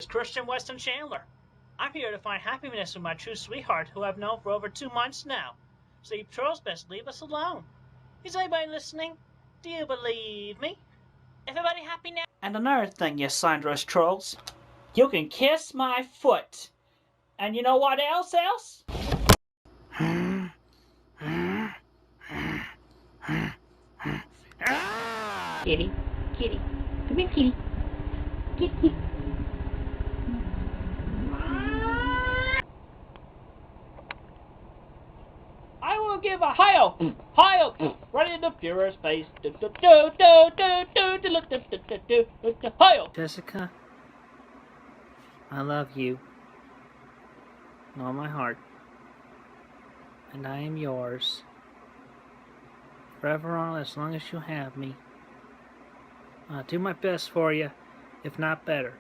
Christian Weston Chandler. I'm here to find happiness with my true sweetheart, who I've known for over 2 months now. So you trolls best leave us alone. Is anybody listening? Do you believe me? Everybody happy now? And another thing, you Sandra's trolls. You can kiss my foot. And you know what else? Kitty, kitty, come here, kitty. Kitty. I will give a hi-yo, right in the Führer's face. Hi-yo. Jessica, I love you. With all my heart. And I am yours. Forever on, as long as you have me. I'll do my best for you, if not better.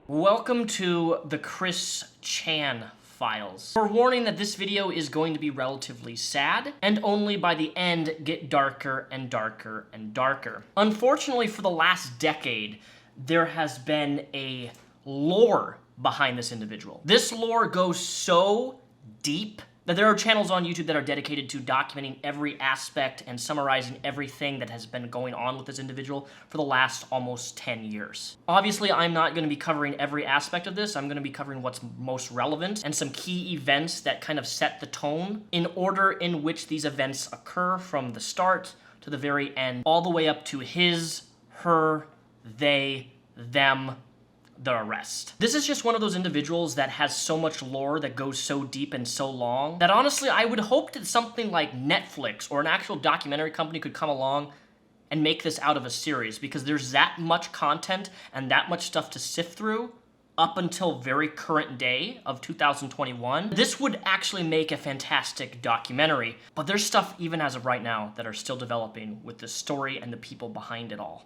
Welcome to the Chris Chan Files. We're warning that this video is going to be relatively sad, and only by the end get darker and darker and darker. Unfortunately, for the last decade, there has been a lore behind this individual. This lore goes so deep that there are channels on YouTube that are dedicated to documenting every aspect and summarizing everything that has been going on with this individual for the last almost 10 years. Obviously, I'm not going to be covering every aspect of this. I'm going to be covering what's most relevant and some key events that kind of set the tone in order in which these events occur from the start to the very end, all the way up to his, her, they, them, the arrest. This is just one of those individuals that has so much lore that goes so deep and so long that honestly I would hope that something like Netflix or an actual documentary company could come along and make this out of a series, because there's that much content and that much stuff to sift through up until very current day of 2021. This would actually make a fantastic documentary, but there's stuff even as of right now that are still developing with the story and the people behind it all.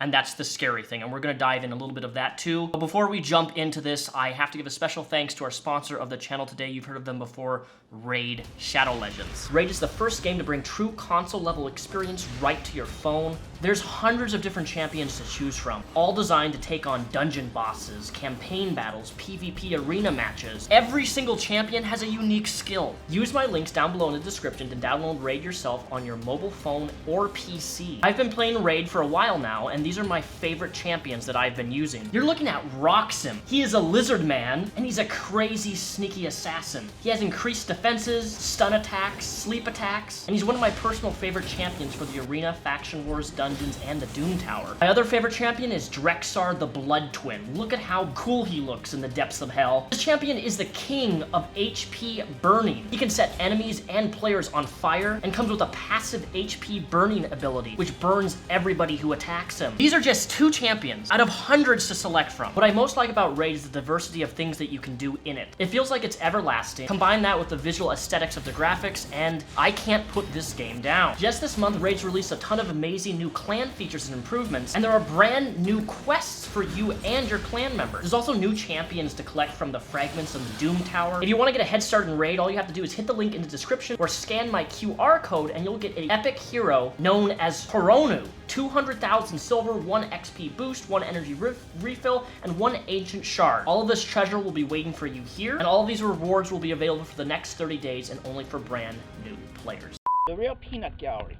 And that's the scary thing, and we're going to dive in a little bit of that too. But before we jump into this, I have to give a special thanks to our sponsor of the channel today. You've heard of them before, Raid Shadow Legends. Raid is the first game to bring true console-level experience right to your phone. There's hundreds of different champions to choose from, all designed to take on dungeon bosses, campaign battles, PvP arena matches. Every single champion has a unique skill. Use my links down below in the description to download Raid yourself on your mobile phone or PC. I've been playing Raid for a while now, and these are my favorite champions that I've been using. You're looking at Roxim. He is a lizard man, and he's a crazy sneaky assassin. He has increased defenses, stun attacks, sleep attacks, and he's one of my personal favorite champions for the Arena, Faction Wars, Dungeons, and the Doom Tower. My other favorite champion is Drexar the Blood Twin. Look at how cool he looks in the depths of hell. This champion is the king of HP burning. He can set enemies and players on fire, and comes with a passive HP burning ability, which burns everybody who attacks him. These are just 2 champions out of hundreds to select from. What I most like about Raid is the diversity of things that you can do in it. It feels like it's everlasting. Combine that with the visual aesthetics of the graphics, and I can't put this game down. Just this month, Raid's released a ton of amazing new clan features and improvements, and there are brand new quests for you and your clan members. There's also new champions to collect from the fragments of the Doom Tower. If you want to get a head start in Raid, all you have to do is hit the link in the description or scan my QR code, and you'll get an epic hero known as Horonu. 200,000 silver, 1 XP boost, 1 energy refill, and 1 ancient shard. All of this treasure will be waiting for you here, and all of these rewards will be available for the next 30 days and only for brand new players. The real peanut gallery.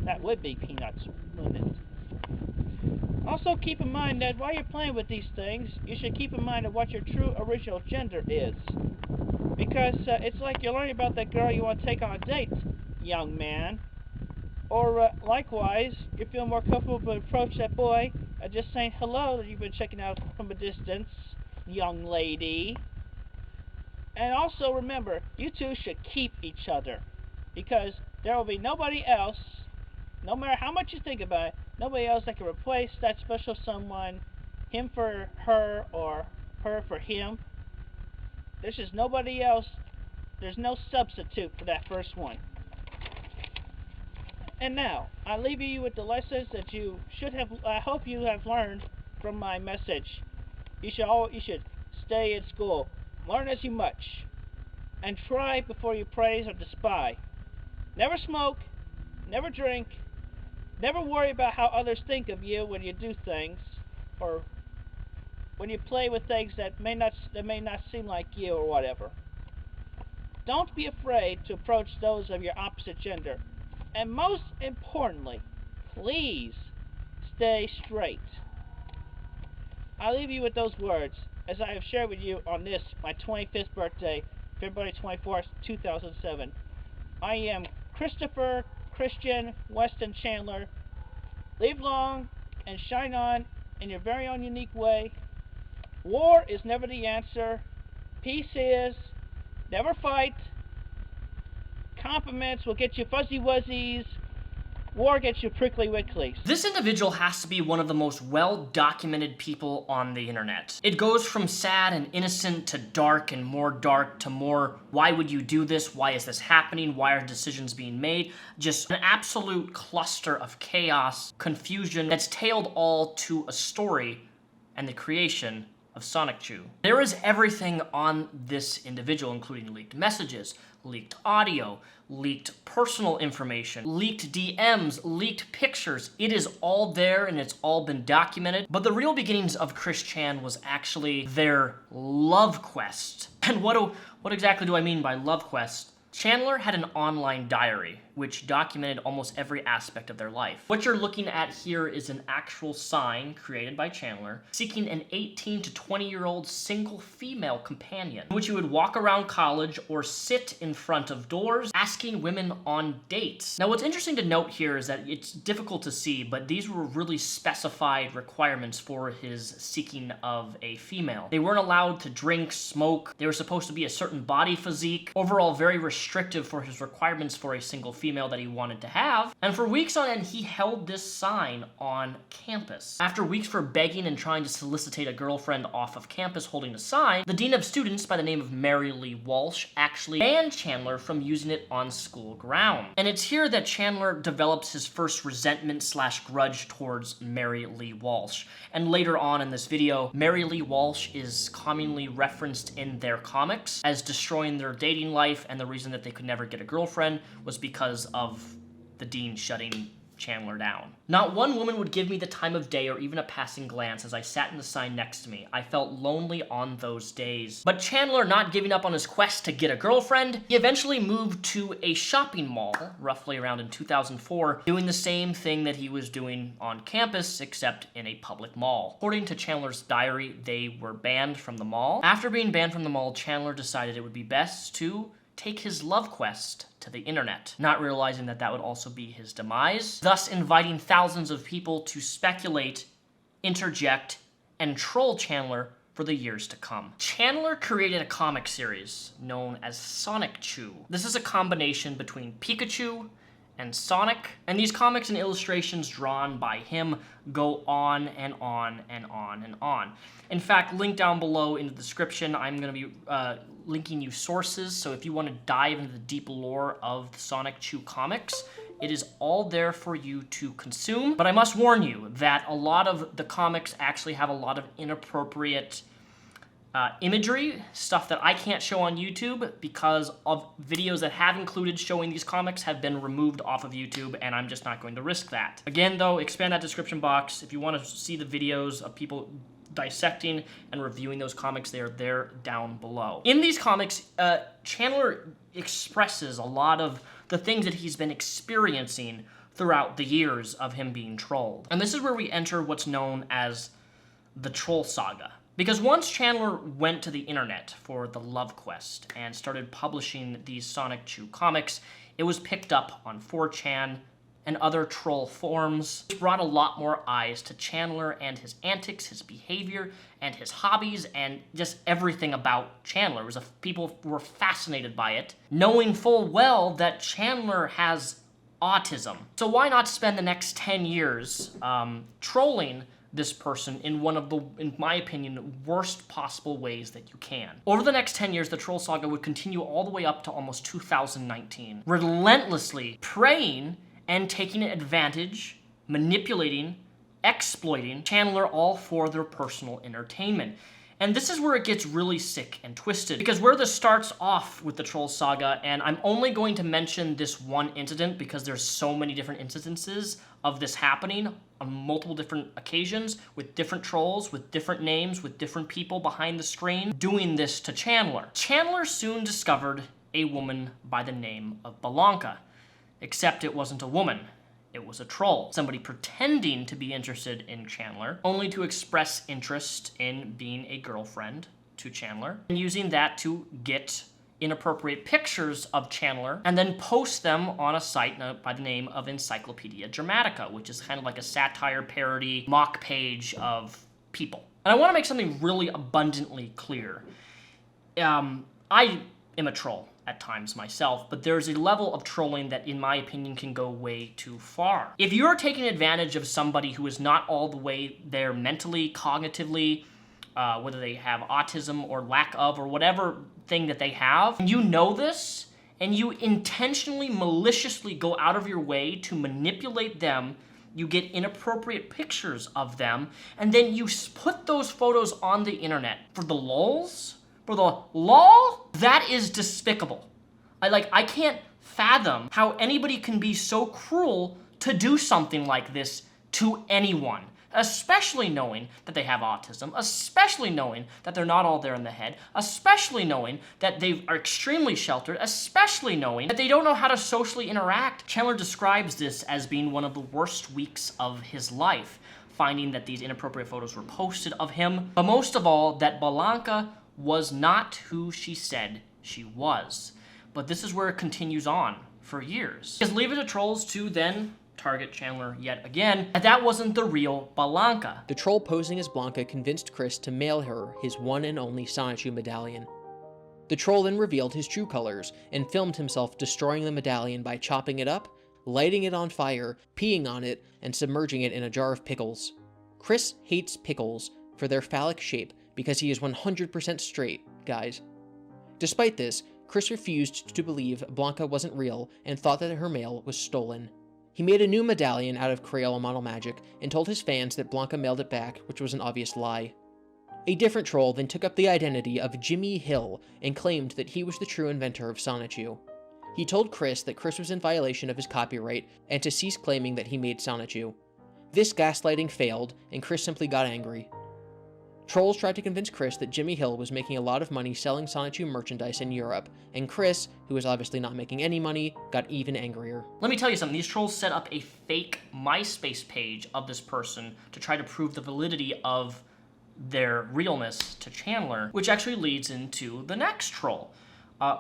That would be peanuts, wouldn't it? Also keep in mind that while you're playing with these things, you should keep in mind of what your true original gender is. Because it's like you're learning about that girl you want to take on a date, young man. Or likewise, you feel more comfortable to approach that boy just saying hello that you've been checking out from a distance, young lady. And also remember, you two should keep each other, because there will be nobody else, no matter how much you think about it, nobody else that can replace that special someone, him for her or her for him. There's just nobody else. There's no substitute for that first one. And now, I leave you with the lessons that you should have, I hope you have learned from my message. You should stay in school, learn as you much, and try before you praise or despise. Never smoke, never drink, never worry about how others think of you when you do things, or when you play with things that may not seem like you or whatever. Don't be afraid to approach those of your opposite gender. And most importantly, please stay straight. I leave you with those words as I have shared with you on this, my 25th birthday, February 24th, 2007. I am Christopher Christian Weston Chandler. Live long and shine on in your very own unique way. War is never the answer. Peace is. Never fight. Compliments will get you fuzzy wuzzies. War gets you prickly wicklies. This individual has to be one of the most well-documented people on the internet. It goes from sad and innocent to dark and more dark to more, why would you do this? Why is this happening? Why are decisions being made? Just an absolute cluster of chaos, confusion that's tailed all to a story and the creation of Sonic-Chu. There is everything on this individual, including leaked messages, leaked audio, leaked personal information, leaked DMs, leaked pictures. It is all there and it's all been documented. But the real beginnings of Chris Chan was actually their love quest. And what exactly do I mean by love quest? Chandler had an online diary which documented almost every aspect of their life. What you're looking at here is an actual sign created by Chandler seeking an 18 to 20-year-old single female companion, in which he would walk around college or sit in front of doors asking women on dates. Now what's interesting to note here is that it's difficult to see, but these were really specified requirements for his seeking of a female. They weren't allowed to drink, smoke, they were supposed to be a certain body physique, overall very restrictive for his requirements for a single female that he wanted to have, and for weeks on end he held this sign on campus. After weeks for begging and trying to solicitate a girlfriend off of campus holding the sign, the dean of students by the name of Mary Lee Walsh actually banned Chandler from using it on school ground. And it's here that Chandler develops his first resentment/grudge towards Mary Lee Walsh. And later on in this video, Mary Lee Walsh is commonly referenced in their comics as destroying their dating life, and the reason that they could never get a girlfriend was because of the dean shutting Chandler down. Not one woman would give me the time of day or even a passing glance as I sat in the sign next to me. I felt lonely on those days. But Chandler, not giving up on his quest to get a girlfriend, he eventually moved to a shopping mall, roughly around in 2004, doing the same thing that he was doing on campus, except in a public mall. According to Chandler's diary, they were banned from the mall. After being banned from the mall, Chandler decided it would be best to take his love quest to the internet, not realizing that that would also be his demise, thus inviting thousands of people to speculate, interject, and troll Chandler for the years to come. Chandler created a comic series known as Sonic-Chu. This is a combination between Pikachu and Sonic, and these comics and illustrations drawn by him go on and on and on and on. In fact, link down below in the description, I'm going to be linking you sources, so if you want to dive into the deep lore of the Sonic-Chu comics, it is all there for you to consume. But I must warn you that a lot of the comics actually have a lot of inappropriate imagery, stuff that I can't show on YouTube because of videos that have included showing these comics have been removed off of YouTube, and I'm just not going to risk that. Again though, expand that description box. If you want to see the videos of people dissecting and reviewing those comics, they are there down below. In these comics, Chandler expresses a lot of the things that he's been experiencing throughout the years of him being trolled. And this is where we enter what's known as the Troll Saga. Because once Chandler went to the internet for the love quest and started publishing these Sonic-Chu comics, it was picked up on 4chan and other troll forums. It brought a lot more eyes to Chandler and his antics, his behavior, and his hobbies, and just everything about Chandler. People were fascinated by it, knowing full well that Chandler has autism. So why not spend the next 10 years trolling this person in one of the, in my opinion, worst possible ways that you can. Over the next 10 years, the Troll Saga would continue all the way up to almost 2019, relentlessly preying and taking advantage, manipulating, exploiting Chandler, all for their personal entertainment. And this is where it gets really sick and twisted, because where this starts off with the troll saga, and I'm only going to mention this one incident because there's so many different instances of this happening on multiple different occasions with different trolls, with different names, with different people behind the screen doing this to Chandler. Chandler soon discovered a woman by the name of Balanka, except it wasn't a woman. It was a troll. Somebody pretending to be interested in Chandler, only to express interest in being a girlfriend to Chandler, and using that to get inappropriate pictures of Chandler, and then post them on a site by the name of Encyclopedia Dramatica, which is kind of like a satire parody mock page of people. And I want to make something really abundantly clear. I am a troll at times myself, but there's a level of trolling that, in my opinion, can go way too far. If you're taking advantage of somebody who is not all the way there mentally, cognitively, whether they have autism or lack of, or whatever thing that they have, and you know this, and you intentionally, maliciously go out of your way to manipulate them, you get inappropriate pictures of them, and then you put those photos on the internet for the lulz? For the lol? That is despicable. I can't fathom how anybody can be so cruel to do something like this to anyone, especially knowing that they have autism, especially knowing that they're not all there in the head, especially knowing that they are extremely sheltered, especially knowing that they don't know how to socially interact. Chandler describes this as being one of the worst weeks of his life, finding that these inappropriate photos were posted of him, but most of all, that Balanka was not who she said she was. But this is where it continues on for years. Because leave it to trolls to then target Chandler yet again, and that wasn't the real Balanka. The troll posing as Blanca convinced Chris to mail her his one and only Sonichu medallion. The troll then revealed his true colors and filmed himself destroying the medallion by chopping it up, lighting it on fire, peeing on it, and submerging it in a jar of pickles. Chris hates pickles for their phallic shape because he is 100% straight, guys. Despite this, Chris refused to believe Blanca wasn't real and thought that her mail was stolen. He made a new medallion out of Crayola model magic and told his fans that Blanca mailed it back, which was an obvious lie. A different troll then took up the identity of Jimmy Hill and claimed that he was the true inventor of Sonichu. He told Chris that Chris was in violation of his copyright and to cease claiming that he made Sonichu. This gaslighting failed, and Chris simply got angry. Trolls tried to convince Chris that Jimmy Hill was making a lot of money selling Sonichu merchandise in Europe, and Chris, who was obviously not making any money, got even angrier. Let me tell you something, these trolls set up a fake MySpace page of this person to try to prove the validity of their realness to Chandler, which actually leads into the next troll,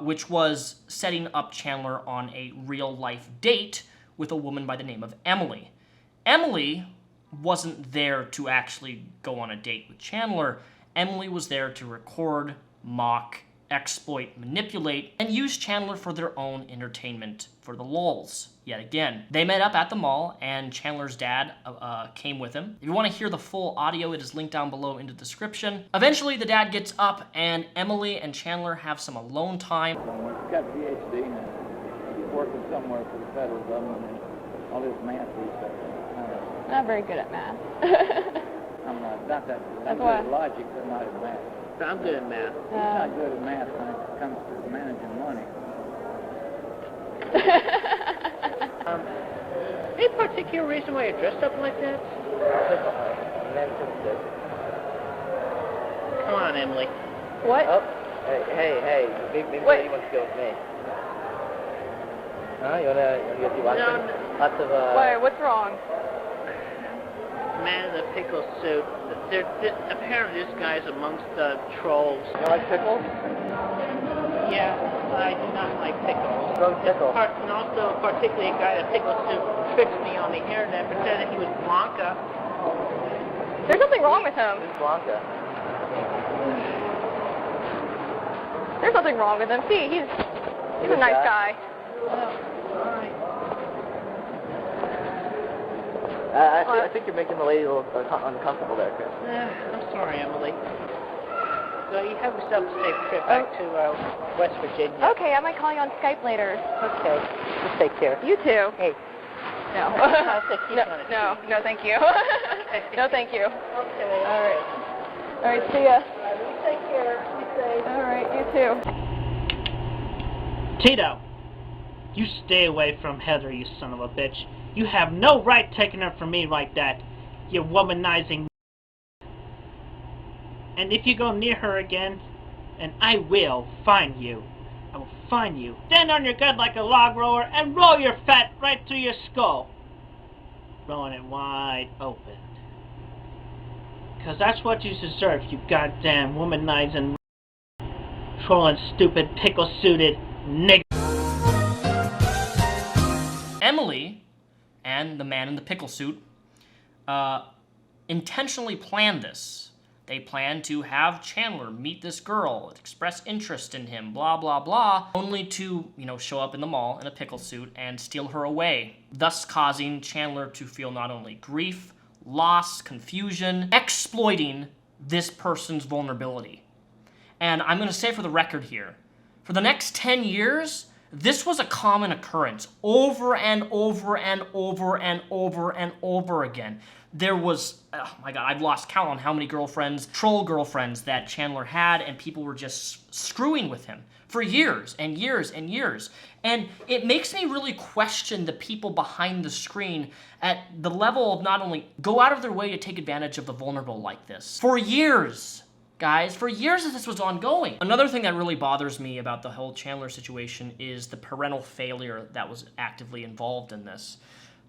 which was setting up Chandler on a real-life date with a woman by the name of Emily. Emily wasn't there to actually go on a date with Chandler. Emily was there to record, mock, exploit, manipulate, and use Chandler for their own entertainment for the lulz. Yet again, they met up at the mall, and Chandler's dad came with him. If you want to hear the full audio, it is linked down below in the description. Eventually, the dad gets up, and Emily and Chandler have some alone time. He's got a PhD and he's working somewhere for the federal government and all this math research. Not very good at math. I'm not that. That's I'm good why. at logic, but not at math. I'm good at math. He's not good at math when it comes to managing money. Any particular reason why you're dressed up like that? Come on, Emily. What? Oh, hey, maybe Wait. you want to go with me. Huh? You wanna go see Watchmen? No. Lots of, Wait, what's wrong? Man in the pickle suit. Apparently this guy's amongst the trolls. You like pickles? Yeah, I do not like pickles. Go pickle. And also, particularly a guy in a pickle suit tricked me on the internet, pretending he was Blanca. There's nothing wrong with him. Who's Blanca? There's nothing wrong with him. See, he's a nice guy. Well, all right. I think you're making the lady a little uncomfortable there, Chris. I'm sorry, Emily. So you have yourself a safe trip back to West Virginia. Okay, I might call you on Skype later. Okay. Just take care. You too. Hey. No. I'll say keep on it. No, thank you. No, thank you. Okay. All right. All right, see ya. Alright, you too. Tito, you stay away from Heather, you son of a bitch. You have no right taking her from me like that, you womanizing. And if you go near her again, and I will find you. I will find you. Stand on your gut like a log roller and roll your fat right through your skull. Rolling it wide open. Because that's what you deserve, you goddamn womanizing, trolling, stupid, pickle-suited nigger. Emily and the man in the pickle suit intentionally planned this. They planned to have Chandler meet this girl, express interest in him, blah, blah, blah, only to, show up in the mall in a pickle suit and steal her away, thus causing Chandler to feel not only grief, loss, confusion, exploiting this person's vulnerability. And I'm going to say for the record here, for the next 10 years, this was a common occurrence over and over and over and over and over again. There was, oh my god, I've lost count on how many girlfriends, troll girlfriends that Chandler had, and people were just screwing with him for years and years and years. And it makes me really question the people behind the screen at the level of not only go out of their way to take advantage of the vulnerable like this. For years, guys, for years this was ongoing. Another thing that really bothers me about the whole Chandler situation is the parental failure that was actively involved in this.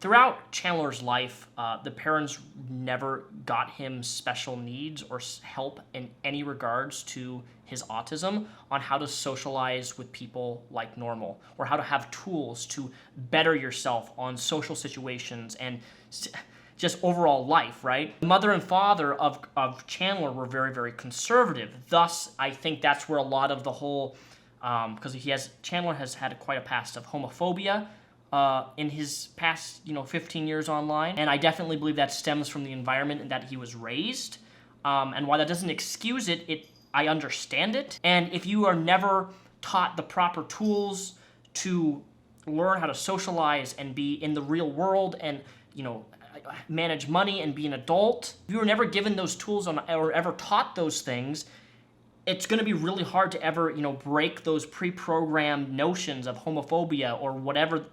Throughout Chandler's life, the parents never got him special needs or help in any regards to his autism on how to socialize with people like normal, or how to have tools to better yourself on social situations and just overall life, right? The mother and father of Chandler were very, very conservative. Thus, I think that's where a lot of the whole, because Chandler has had quite a past of homophobia, in his past, 15 years online. And I definitely believe that stems from the environment in that he was raised. And while that doesn't excuse it, I understand it. And if you are never taught the proper tools to learn how to socialize and be in the real world and, manage money and be an adult, if you were never given those tools or ever taught those things, it's going to be really hard to ever, break those pre-programmed notions of homophobia or whatever,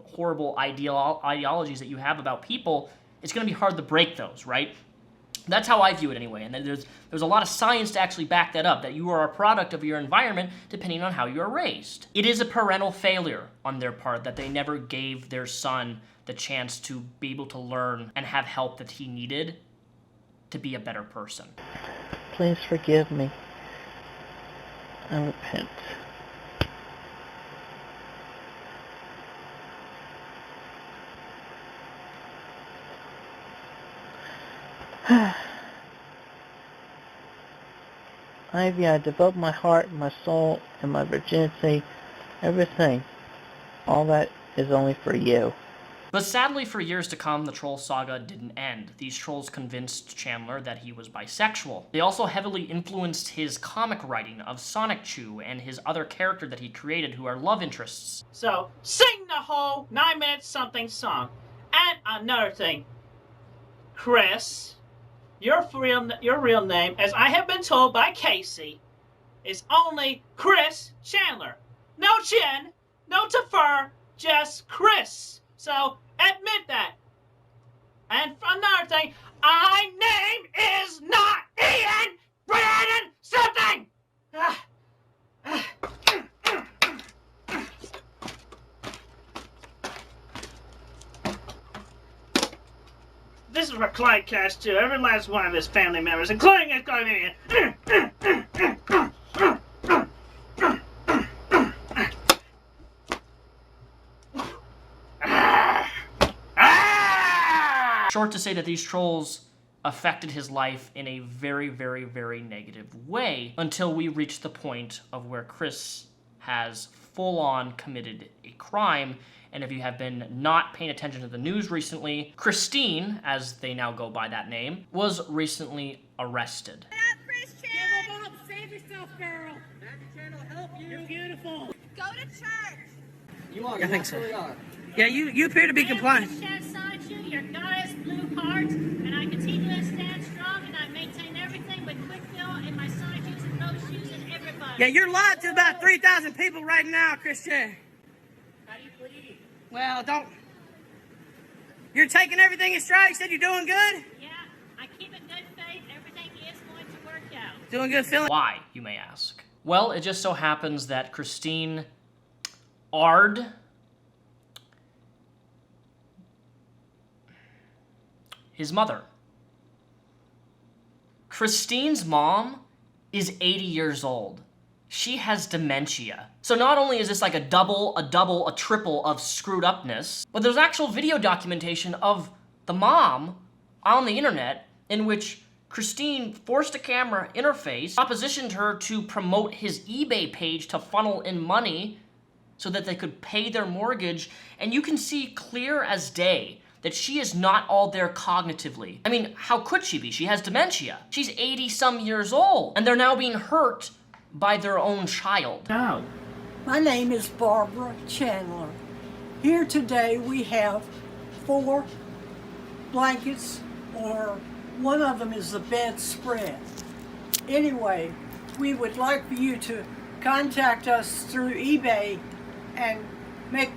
horrible ideologies that you have about people. It's going to be hard to break those, right? That's how I view it anyway. And there's a lot of science to actually back that up, that you are a product of your environment depending on how you are raised. It is a parental failure on their part that they never gave their son the chance to be able to learn and have help that he needed to be a better person. Please forgive me. I repent. Ivy, I devote my heart, my soul, and my virginity, everything. All that is only for you. But sadly, for years to come, the troll saga didn't end. These trolls convinced Chandler that he was bisexual. They also heavily influenced his comic writing of Sonic-Chu and his other character that he created who are love interests. So, sing the whole 9-minute something song. And another thing, Chris, your real name, as I have been told by Casey, is only Chris Chandler. No chin, no defer, just Chris. So, admit that. And another thing, my name is not Ian Brandon something! This is for Clyde Cash too. Every last one of his family members, including his guardian. Short to say that these trolls affected his life in a very, very, very negative way until we reach the point of where Chris has full-on committed a crime. And if you have been not paying attention to the news recently, Christine, as they now go by that name, was recently arrested. Get up, Christian! Give them up! Save yourself, girl! Magic Chan will help you! You're beautiful! Go to church! You are. I think so. Really are. Yeah, you appear to be compliant. Your goddess blue heart, and I continue to stand strong, and I maintain everything with quick fill in my Sonic shoes and rose shoes and everybody. Yeah, you're live to about 3,000 people right now, Christian. How do you believe? Well, don't. You're taking everything in stride. You said you're doing good? Yeah, I keep in good faith. Everything is going to work out. Doing good, feeling. Why, you may ask? Well, it just so happens that Christine Ard his mother. Christine's mom is 80 years old. She has dementia. So not only is this like a double, a triple of screwed upness, but there's actual video documentation of the mom on the internet in which Christine forced a camera in her face, propositioned her to promote his eBay page to funnel in money so that they could pay their mortgage, and you can see clear as day that she is not all there cognitively. I mean, how could she be? She has dementia. She's 80-some years old, and they're now being hurt by their own child. How? My name is Barbara Chandler. Here today we have 4 blankets, or one of them is the bedspread. Anyway, we would like for you to contact us through eBay and make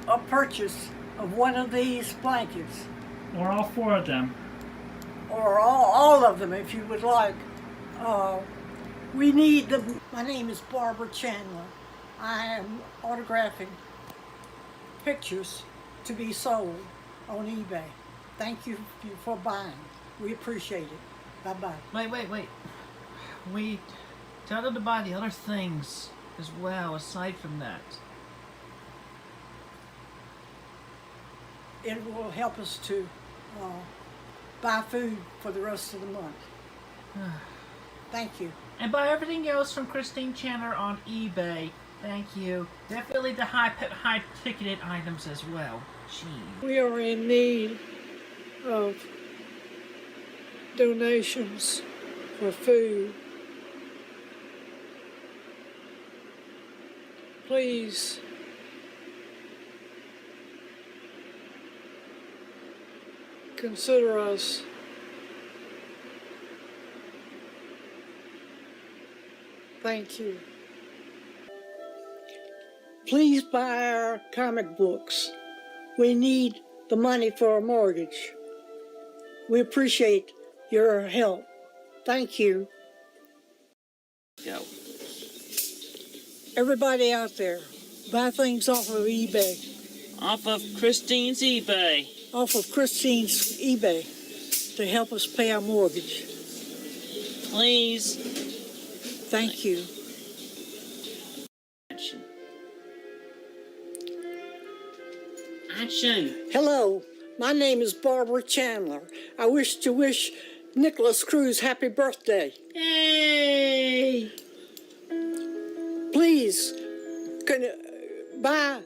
a purchase of one of these blankets. Or all 4 of them. Or all of them if you would like. We need the... My name is Barbara Chandler. I am autographing pictures to be sold on eBay. Thank you for buying. We appreciate it. Bye-bye. Wait. We tell them to buy the other things as well, aside from that. It will help us to buy food for the rest of the month. Thank you. And buy everything else from Christine Chandler on eBay. Thank you. Definitely the high-ticketed items as well. Gee. We are in need of donations for food. Please consider us. Thank you. Please buy our comic books. We need the money for a mortgage. We appreciate your help. Thank you. Go. Everybody out there, buy things off of eBay. Off of Christine's eBay. Off of Christine's eBay to help us pay our mortgage. Please. Thank you. Action. Hello, my name is Barbara Chandler. I wish to wish Nicholas Cruz happy birthday. Hey! Please, buy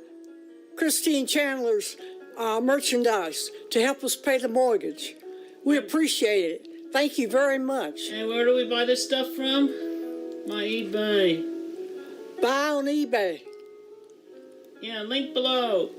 Christine Chandler's merchandise to help us pay the mortgage. We appreciate it. Thank you very much. And where do we buy this stuff from? My eBay. Buy on eBay. Yeah, link below.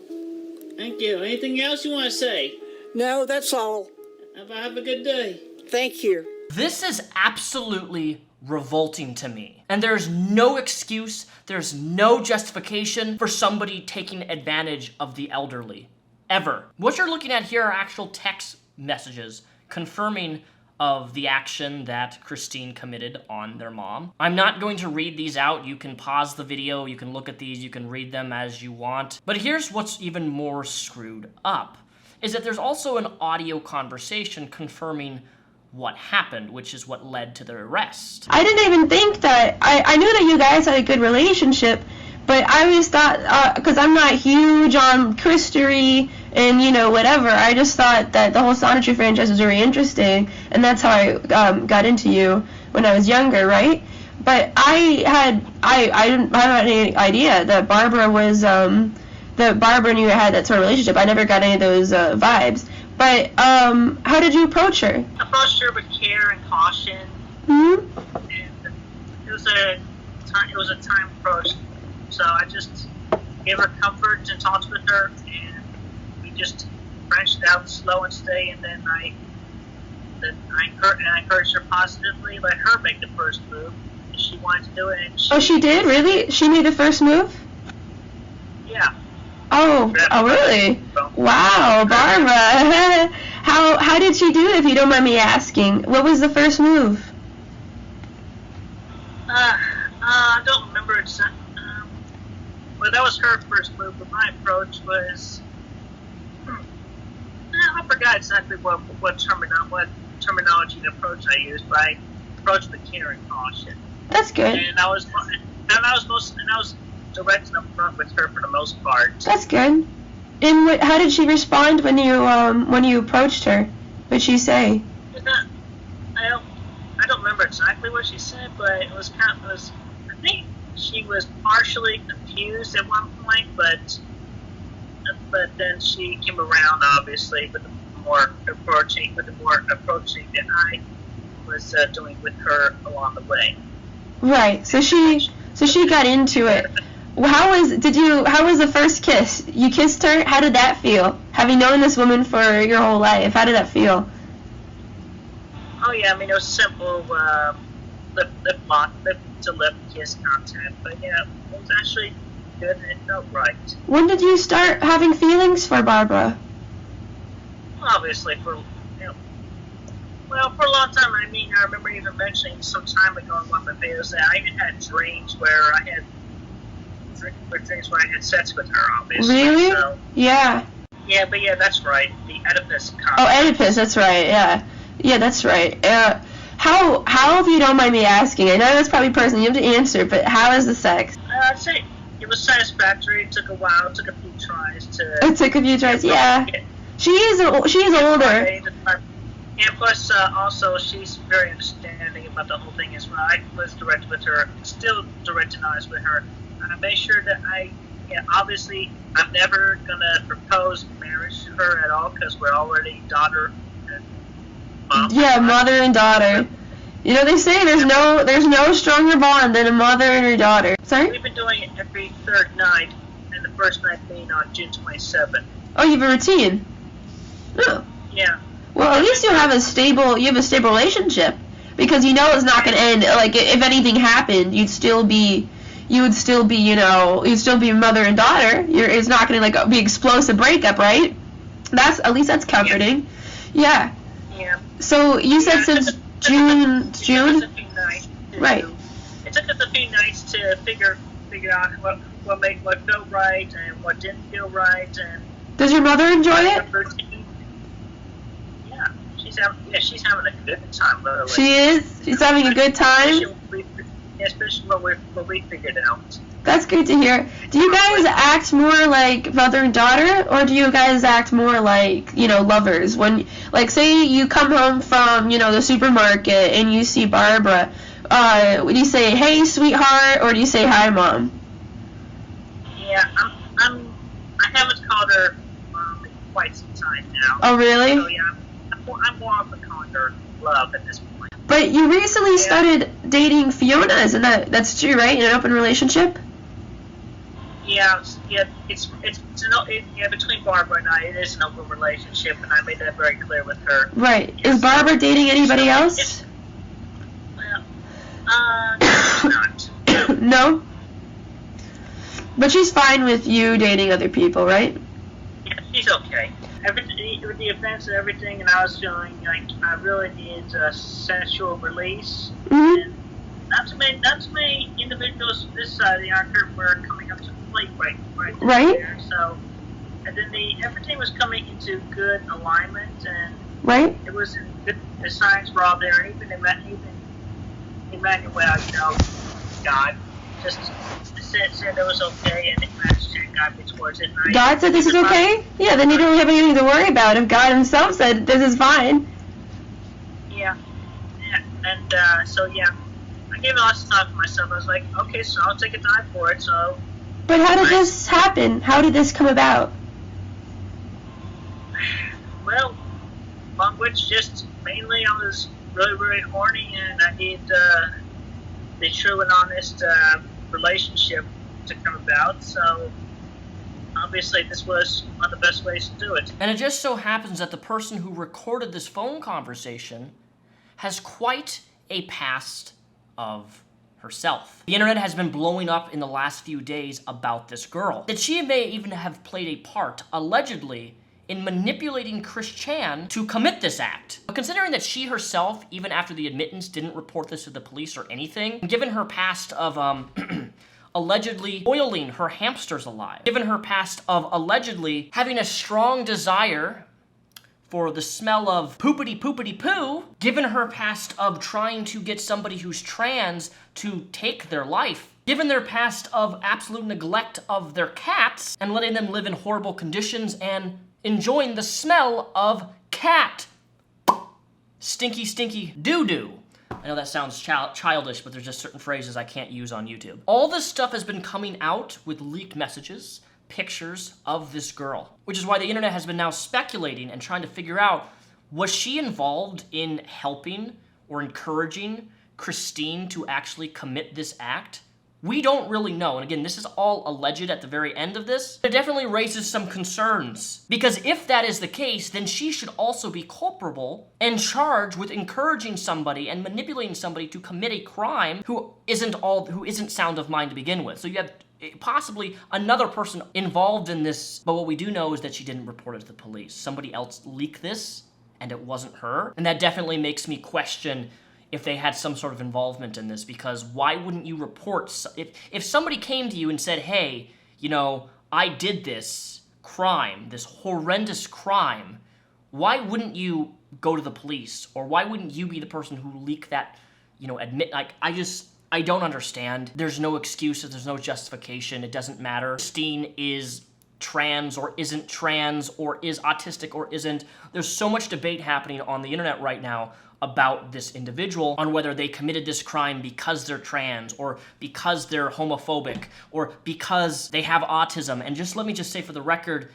Thank you. Anything else you want to say? No, that's all. Have a good day. Thank you. This is absolutely revolting to me. And there's no excuse, there's no justification for somebody taking advantage of the elderly. Ever. What you're looking at here are actual text messages confirming of the action that Christine committed on their mom. I'm not going to read these out. You can pause the video, you can look at these, you can read them as you want. But here's what's even more screwed up, is that there's also an audio conversation confirming what happened, which is what led to their arrest. I didn't even think that, I knew that you guys had a good relationship, but I always thought, because I'm not huge on Christery and, you know, whatever, I just thought that the whole Sonetry franchise was very interesting, and that's how I got into you when I was younger, right? But I didn't have any idea that Barbara was, that Barbara and you had that sort of relationship. I never got any of those vibes. But how did you approach her? I approached her with care and caution. Mm-hmm. And it was a time approach. So I just gave her comfort and talked with her, and we just branched out slow and steady. And then I encouraged her positively, let her make the first move, she wanted to do it. And Oh, she did? Really? She made the first move? Yeah. Oh, really? Wow, Barbara. How did she do it, if you don't mind me asking? What was the first move? I don't remember exactly. Well, that was her first move, but my approach was... I forgot exactly what terminology and approach I used, but I approached with care and caution. That's good. And I was direct and upfront with her for the most part. That's good. And how did she respond when you approached her? What'd she say? I don't remember exactly what she said, but it was I think she was partially confused at one point, but then she came around, obviously, with the more approaching that I was doing with her along the way. Right. So she got into it. How was the first kiss? You kissed her? How did that feel? Having known this woman for your whole life, how did that feel? Oh yeah, I mean it was simple lip to lip kiss contact, but yeah, it was actually good and it felt right. When did you start having feelings for Barbara? Obviously for a long time. I mean, I remember even mentioning some time ago in one of my videos that I even had dreams where I had sex with her, obviously. Really? So, yeah. Yeah, but yeah, that's right. The Oedipus complex. Oh, Oedipus, that's right, yeah. Yeah, that's right. How, if you don't mind me asking, I know that's probably personal, you have to answer, but how is the sex? I'd say it was satisfactory. It took a while. It took a few tries to... It took a few tries, yeah. She is older. And plus, also, she's very understanding about the whole thing as well. I was direct with her, still direct and honest with her. I made sure that obviously, I'm never going to propose marriage to her at all because we're already daughter and mom. Yeah, mother and daughter. You know, they say there's no stronger bond than a mother and her daughter. Sorry? We've been doing it every third night, and the first night being on June 27th. Oh, you have a routine? Oh. Yeah. Well, at least you have a stable relationship, because you know it's not going to end. Like, if anything happened, you'd still be mother and daughter. It's not going to be explosive breakup, right? At least that's comforting. Yeah. Yeah. So you said since June. It took us a few nights right. It took us a few nights to figure out what felt right and what didn't feel right. And does your mother enjoy it? She's having a good time, literally. She is? She's having a good time? Especially what we figured out. That's good to hear. Do you guys act more like mother and daughter, or do you guys act more like, lovers? When, say you come home from, the supermarket and you see Barbara, would you say, hey, sweetheart, or do you say, hi, Mom? Yeah, I haven't called her Mom in quite some time now. Oh, really? So, yeah, I'm more often calling her love at this point. But you recently started dating Fiona, isn't that's true, right? In an open relationship? Yeah, it's between Barbara and I, it is an open relationship, and I made that very clear with her. Right. Is Barbara dating anybody else? Not. No? But she's fine with you dating other people, right? Yeah, she's okay. With the events and everything, and I was feeling like I really needed a sensual release. Mm-hmm. And not too many individuals this side of the arc were coming up to the plate right there. So, and then everything was coming into good alignment, and right. It was good. The signs were all there, and even Emmanuel, God, just said it was okay, and it matched and got me towards it. God said this is okay? Yeah, then you don't have anything to worry about if God himself said this is fine. Yeah. And so yeah, I gave it lots of time for myself. I was like, okay, so I'll take a dive for it, so... But how did this happen? How did this come about? Well, among which just mainly I was really, really horny, and I needed the true and honest relationship to come about, so obviously this was one of the best ways to do it. And it just so happens that the person who recorded this phone conversation has quite a past of herself. The internet has been blowing up in the last few days about this girl. That she may even have played a part, allegedly, in manipulating Chris Chan to commit this act. But considering that she herself, even after the admittance, didn't report this to the police or anything, given her past of, allegedly boiling her hamsters alive, given her past of allegedly having a strong desire for the smell of poopity-poopity-poo, given her past of trying to get somebody who's trans to take their life, given their past of absolute neglect of their cats and letting them live in horrible conditions and enjoying the smell of cat stinky, stinky doo-doo. I know that sounds childish, but there's just certain phrases I can't use on YouTube. All this stuff has been coming out with leaked messages, pictures of this girl, which is why the internet has been now speculating and trying to figure out, was she involved in helping or encouraging Christine to actually commit this act? We don't really know, and again, this is all alleged at the very end of this. It definitely raises some concerns, because if that is the case, then she should also be culpable and charged with encouraging somebody and manipulating somebody to commit a crime who isn't sound of mind to begin with. So you have possibly another person involved in this, but what we do know is that she didn't report it to the police. Somebody else leaked this, and it wasn't her, and that definitely makes me question if they had some sort of involvement in this, because why wouldn't you report, if somebody came to you and said, hey, you know, I did this crime, this horrendous crime, why wouldn't you go to the police? Or why wouldn't you be the person who leaked that, you know, I don't understand. There's no excuses, there's no justification, it doesn't matter. Christine is trans or isn't trans, or is autistic or isn't. There's so much debate happening on the internet right now about this individual, on whether they committed this crime because they're trans, or because they're homophobic, or because they have autism. And let me just say for the record,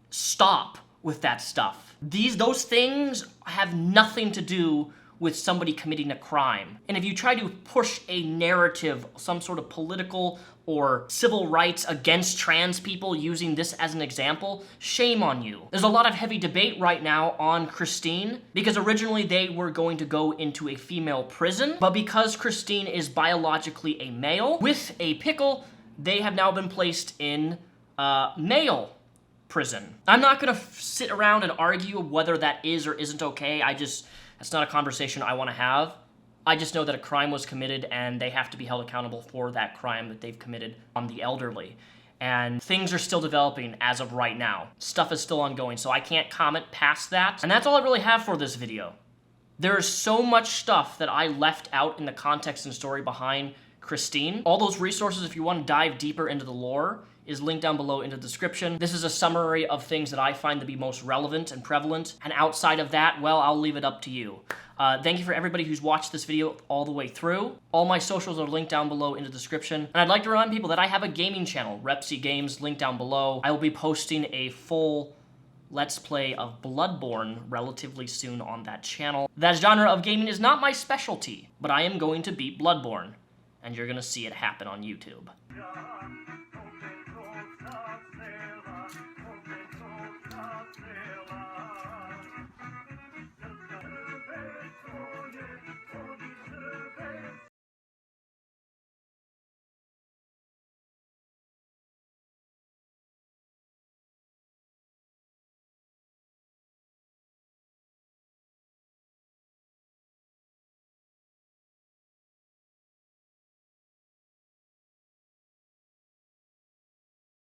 stop with that stuff. Those things have nothing to do with somebody committing a crime. And if you try to push a narrative, some sort of political or civil rights against trans people using this as an example, shame on you. There's a lot of heavy debate right now on Christine, because originally they were going to go into a female prison, but because Christine is biologically a male with a pickle, they have now been placed in male prison. I'm not gonna sit around and argue whether that is or isn't okay. That's not a conversation I wanna have. I just know that a crime was committed and they have to be held accountable for that crime that they've committed on the elderly. And things are still developing as of right now. Stuff is still ongoing, so I can't comment past that. And that's all I really have for this video. There is so much stuff that I left out in the context and story behind Christine. All those resources, if you want to dive deeper into the lore, is linked down below in the description. This is a summary of things that I find to be most relevant and prevalent. And outside of that, well, I'll leave it up to you. Thank you for everybody who's watched this video all the way through. All my socials are linked down below in the description. And I'd like to remind people that I have a gaming channel, Repsy Games, linked down below. I will be posting a full Let's Play of Bloodborne relatively soon on that channel. That genre of gaming is not my specialty, but I am going to beat Bloodborne, and you're gonna see it happen on YouTube.